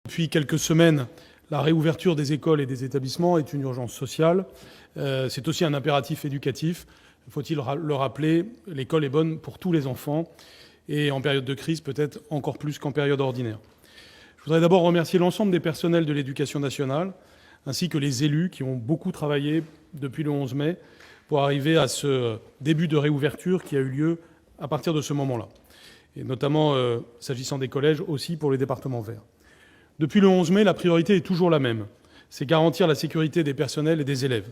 Depuis quelques semaines, la réouverture des écoles et des établissements est une urgence sociale. C'est aussi un impératif éducatif. Faut-il le rappeler, l'école est bonne pour tous les enfants et en période de crise, peut-être encore plus qu'en période ordinaire. Je voudrais d'abord remercier l'ensemble des personnels de l'Éducation nationale ainsi que les élus qui ont beaucoup travaillé depuis le 11 mai pour arriver à ce début de réouverture qui a eu lieu à partir de ce moment-là, et notamment s'agissant des collèges aussi pour les départements verts. Depuis le 11 mai, la priorité est toujours la même, c'est garantir la sécurité des personnels et des élèves.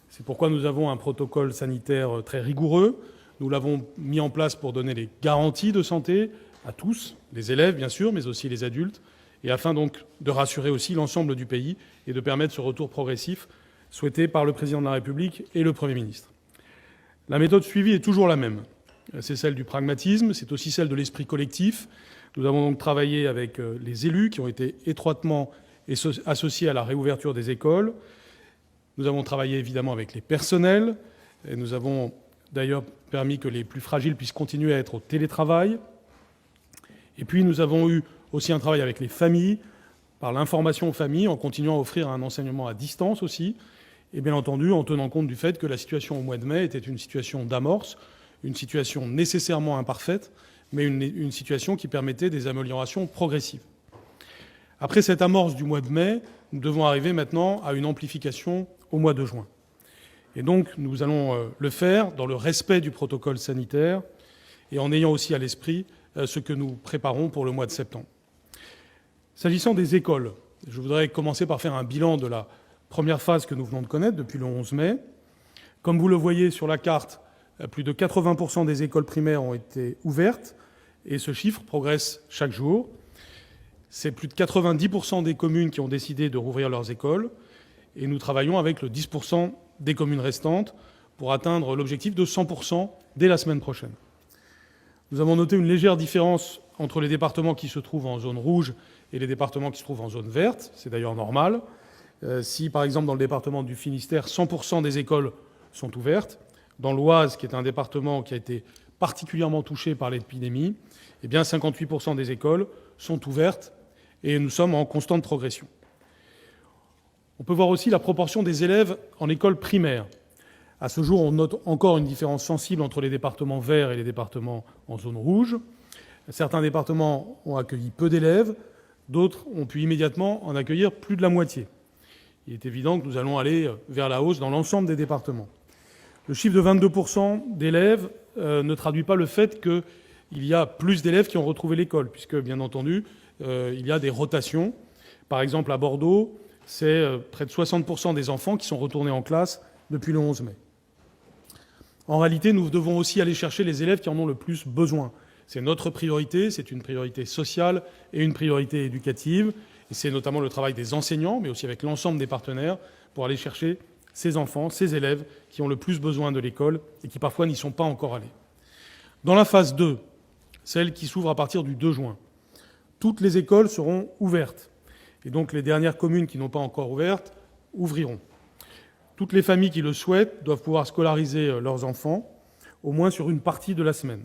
C'est pourquoi nous avons un protocole sanitaire très rigoureux. Nous l'avons mis en place pour donner les garanties de santé à tous, les élèves bien sûr, mais aussi les adultes, et afin donc de rassurer aussi l'ensemble du pays et de permettre ce retour progressif souhaité par le Président de la République et le Premier ministre. La méthode suivie est toujours la même. C'est celle du pragmatisme, c'est aussi celle de l'esprit collectif. Nous avons donc travaillé avec les élus qui ont été étroitement associés à la réouverture des écoles. Nous avons travaillé évidemment avec les personnels et nous avons d'ailleurs permis que les plus fragiles puissent continuer à être au télétravail. Et puis nous avons eu aussi un travail avec les familles, par l'information aux familles, en continuant à offrir un enseignement à distance aussi, et bien entendu en tenant compte du fait que la situation au mois de mai était une situation d'amorce, une situation nécessairement imparfaite, mais une situation qui permettait des améliorations progressives. Après cette amorce du mois de mai, nous devons arriver maintenant à une amplification au mois de juin. Et donc nous allons le faire dans le respect du protocole sanitaire et en ayant aussi à l'esprit ce que nous préparons pour le mois de septembre. S'agissant des écoles, je voudrais commencer par faire un bilan de la première phase que nous venons de connaître depuis le 11 mai. Comme vous le voyez sur la carte, plus de 80% des écoles primaires ont été ouvertes et ce chiffre progresse chaque jour. C'est plus de 90% des communes qui ont décidé de rouvrir leurs écoles et nous travaillons avec le 10% des communes restantes pour atteindre l'objectif de 100% dès la semaine prochaine. Nous avons noté une légère différence entre les départements qui se trouvent en zone rouge et les départements qui se trouvent en zone verte. C'est d'ailleurs normal. Si, par exemple, dans le département du Finistère, 100% des écoles sont ouvertes, dans l'Oise, qui est un département qui a été particulièrement touché par l'épidémie, eh bien 58% des écoles sont ouvertes et nous sommes en constante progression. On peut voir aussi la proportion des élèves en école primaire. À ce jour, on note encore une différence sensible entre les départements verts et les départements en zone rouge. Certains départements ont accueilli peu d'élèves, d'autres ont pu immédiatement en accueillir plus de la moitié. Il est évident que nous allons aller vers la hausse dans l'ensemble des départements. Le chiffre de 22% d'élèves ne traduit pas le fait qu'il y a plus d'élèves qui ont retrouvé l'école, puisque, bien entendu, il y a des rotations. Par exemple, à Bordeaux, c'est près de 60% des enfants qui sont retournés en classe depuis le 11 mai. En réalité, nous devons aussi aller chercher les élèves qui en ont le plus besoin. C'est notre priorité, c'est une priorité sociale et une priorité éducative. Et c'est notamment le travail des enseignants, mais aussi avec l'ensemble des partenaires, pour aller chercher ces enfants, ces élèves qui ont le plus besoin de l'école et qui parfois n'y sont pas encore allés. Dans la phase 2, celle qui s'ouvre à partir du 2 juin, toutes les écoles seront ouvertes. Et donc les dernières communes qui n'ont pas encore ouvertes ouvriront. Toutes les familles qui le souhaitent doivent pouvoir scolariser leurs enfants, au moins sur une partie de la semaine.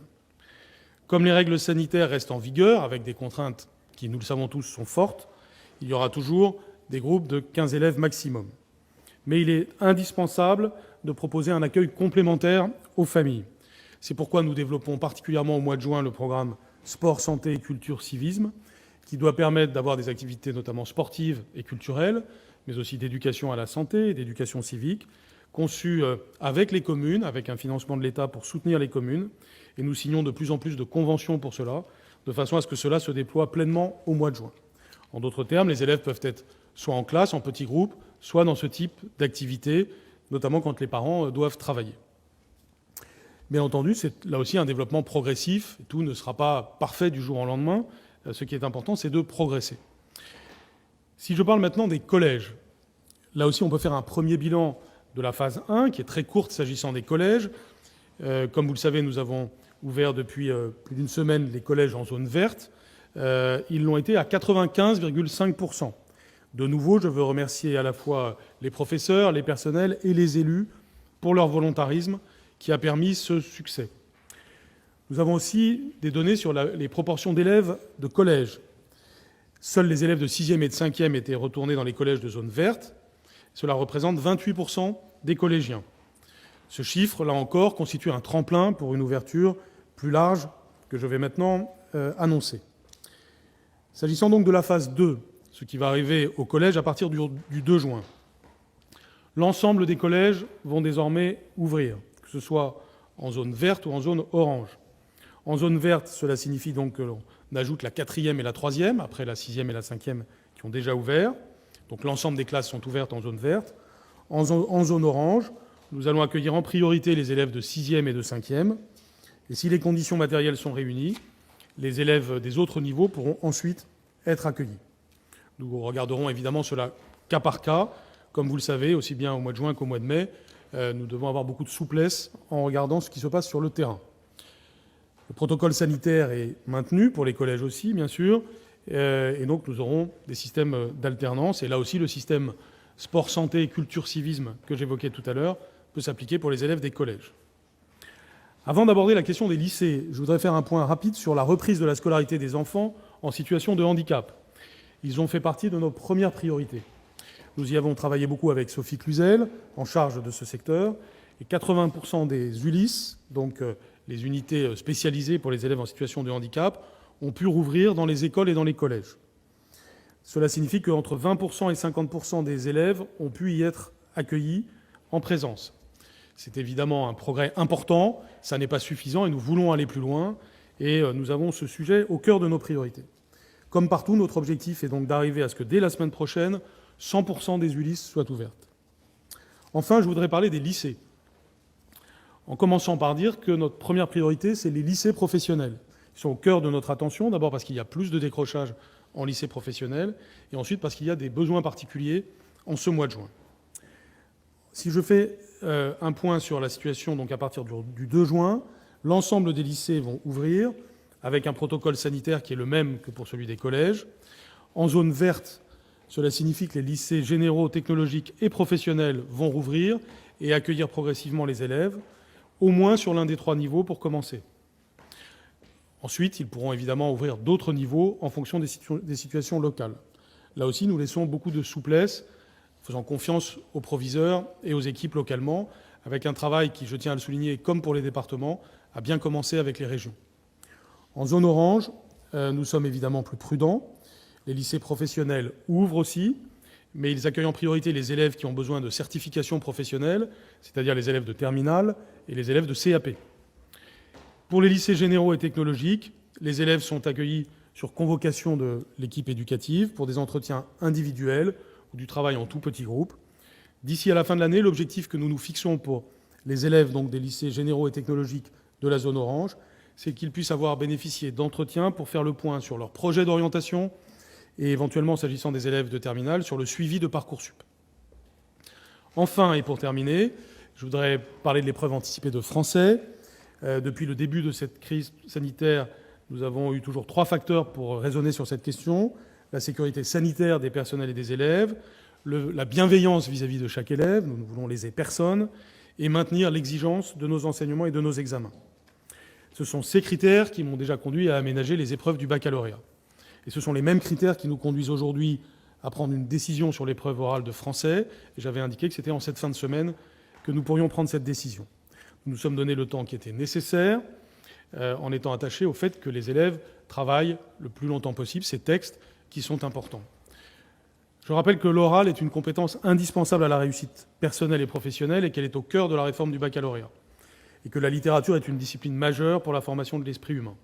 Comme les règles sanitaires restent en vigueur, avec des contraintes qui, nous le savons tous, sont fortes, il y aura toujours des groupes de 15 élèves maximum. Mais il est indispensable de proposer un accueil complémentaire aux familles. C'est pourquoi nous développons particulièrement au mois de juin le programme Sport, Santé et Culture Civisme, qui doit permettre d'avoir des activités notamment sportives et culturelles, mais aussi d'éducation à la santé et d'éducation civique, conçues avec les communes, avec un financement de l'État pour soutenir les communes. Et nous signons de plus en plus de conventions pour cela, de façon à ce que cela se déploie pleinement au mois de juin. En d'autres termes, les élèves peuvent être soit en classe, en petits groupes, soit dans ce type d'activité, notamment quand les parents doivent travailler. Bien entendu, c'est là aussi un développement progressif. Tout ne sera pas parfait du jour au lendemain. Ce qui est important, c'est de progresser. Si je parle maintenant des collèges, là aussi on peut faire un premier bilan de la phase 1, qui est très courte s'agissant des collèges. Comme vous le savez, nous avons ouvert depuis plus d'une semaine les collèges en zone verte. Ils l'ont été à 95,5%. De nouveau, je veux remercier à la fois les professeurs, les personnels et les élus pour leur volontarisme qui a permis ce succès. Nous avons aussi des données sur les proportions d'élèves de collège. Seuls les élèves de 6e et de 5e étaient retournés dans les collèges de zone verte. Cela représente 28% des collégiens. Ce chiffre, là encore, constitue un tremplin pour une ouverture plus large que je vais maintenant annoncer. S'agissant donc de la phase 2, ce qui va arriver au collège à partir du 2 juin, l'ensemble des collèges vont désormais ouvrir, que ce soit en zone verte ou en zone orange. En zone verte, cela signifie donc que l'on ajoute la 4e et la 3e, après la 6e et la 5e qui ont déjà ouvert. Donc l'ensemble des classes sont ouvertes en zone verte. En zone orange, nous allons accueillir en priorité les élèves de 6e et de 5e. Et si les conditions matérielles sont réunies, les élèves des autres niveaux pourront ensuite être accueillis. Nous regarderons évidemment cela cas par cas. Comme vous le savez, aussi bien au mois de juin qu'au mois de mai, nous devons avoir beaucoup de souplesse en regardant ce qui se passe sur le terrain. Le protocole sanitaire est maintenu pour les collèges aussi, bien sûr, et donc nous aurons des systèmes d'alternance. Et là aussi, le système sport, santé, culture, civisme que j'évoquais tout à l'heure peut s'appliquer pour les élèves des collèges. Avant d'aborder la question des lycées, je voudrais faire un point rapide sur la reprise de la scolarité des enfants en situation de handicap. Ils ont fait partie de nos premières priorités. Nous y avons travaillé beaucoup avec Sophie Cluzel, en charge de ce secteur, et 80% des ULIS, donc les unités spécialisées pour les élèves en situation de handicap, ont pu rouvrir dans les écoles et dans les collèges. Cela signifie qu'entre 20% et 50% des élèves ont pu y être accueillis en présence. C'est évidemment un progrès important, ça n'est pas suffisant et nous voulons aller plus loin, et nous avons ce sujet au cœur de nos priorités. Comme partout, notre objectif est donc d'arriver à ce que dès la semaine prochaine, 100% des ULIS soient ouvertes. Enfin, je voudrais parler des lycées, en commençant par dire que notre première priorité, c'est les lycées professionnels. Ils sont au cœur de notre attention, d'abord parce qu'il y a plus de décrochage en lycée professionnel, et ensuite parce qu'il y a des besoins particuliers en ce mois de juin. Si je fais un point sur la situation donc à partir du 2 juin, l'ensemble des lycées vont ouvrir avec un protocole sanitaire qui est le même que pour celui des collèges. En zone verte, cela signifie que les lycées généraux, technologiques et professionnels vont rouvrir et accueillir progressivement les élèves, au moins sur l'un des 3 niveaux pour commencer. Ensuite, ils pourront évidemment ouvrir d'autres niveaux en fonction des situations locales. Là aussi, nous laissons beaucoup de souplesse, faisant confiance aux proviseurs et aux équipes localement, avec un travail qui, je tiens à le souligner, comme pour les départements, a bien commencé avec les régions. En zone orange, nous sommes évidemment plus prudents. Les lycées professionnels ouvrent aussi, mais ils accueillent en priorité les élèves qui ont besoin de certification professionnelle, c'est-à-dire les élèves de terminale et les élèves de CAP. Pour les lycées généraux et technologiques, les élèves sont accueillis sur convocation de l'équipe éducative pour des entretiens individuels ou du travail en tout petit groupe. D'ici à la fin de l'année, l'objectif que nous nous fixons pour les élèves donc, des lycées généraux et technologiques de la zone orange, c'est qu'ils puissent avoir bénéficié d'entretiens pour faire le point sur leur projet d'orientation et éventuellement, s'agissant des élèves de terminale, sur le suivi de Parcoursup. Enfin, et pour terminer, je voudrais parler de l'épreuve anticipée de français. Depuis le début de cette crise sanitaire, nous avons eu toujours 3 facteurs pour raisonner sur cette question. La sécurité sanitaire des personnels et des élèves, la bienveillance vis-à-vis de chaque élève, nous ne voulons léser personne, et maintenir l'exigence de nos enseignements et de nos examens. Ce sont ces critères qui m'ont déjà conduit à aménager les épreuves du baccalauréat. Et ce sont les mêmes critères qui nous conduisent aujourd'hui à prendre une décision sur l'épreuve orale de français. Et j'avais indiqué que c'était en cette fin de semaine que nous pourrions prendre cette décision. Nous nous sommes donné le temps qui était nécessaire, en étant attachés au fait que les élèves travaillent le plus longtemps possible ces textes qui sont importants. Je rappelle que l'oral est une compétence indispensable à la réussite personnelle et professionnelle et qu'elle est au cœur de la réforme du baccalauréat. Et que la littérature est une discipline majeure pour la formation de l'esprit humain.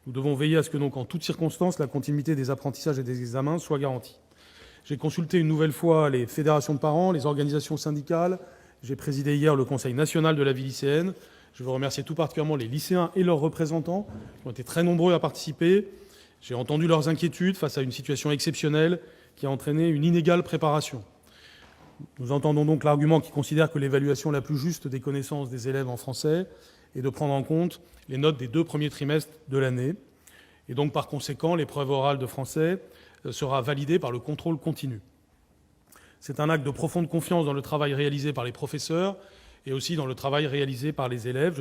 Nous devons veiller à ce que, donc, en toutes circonstances, la continuité des apprentissages et des examens soit garantie. J'ai consulté une nouvelle fois les fédérations de parents, les organisations syndicales. J'ai présidé hier le Conseil national de la vie lycéenne. Je veux remercier tout particulièrement les lycéens et leurs représentants qui ont été très nombreux à participer. J'ai entendu leurs inquiétudes face à une situation exceptionnelle qui a entraîné une inégale préparation. Nous entendons donc l'argument qui considère que l'évaluation la plus juste des connaissances des élèves en français est de prendre en compte les notes des 2 premiers trimestres de l'année. Et donc, par conséquent, l'épreuve orale de français sera validée par le contrôle continu. C'est un acte de profonde confiance dans le travail réalisé par les professeurs et aussi dans le travail réalisé par les élèves.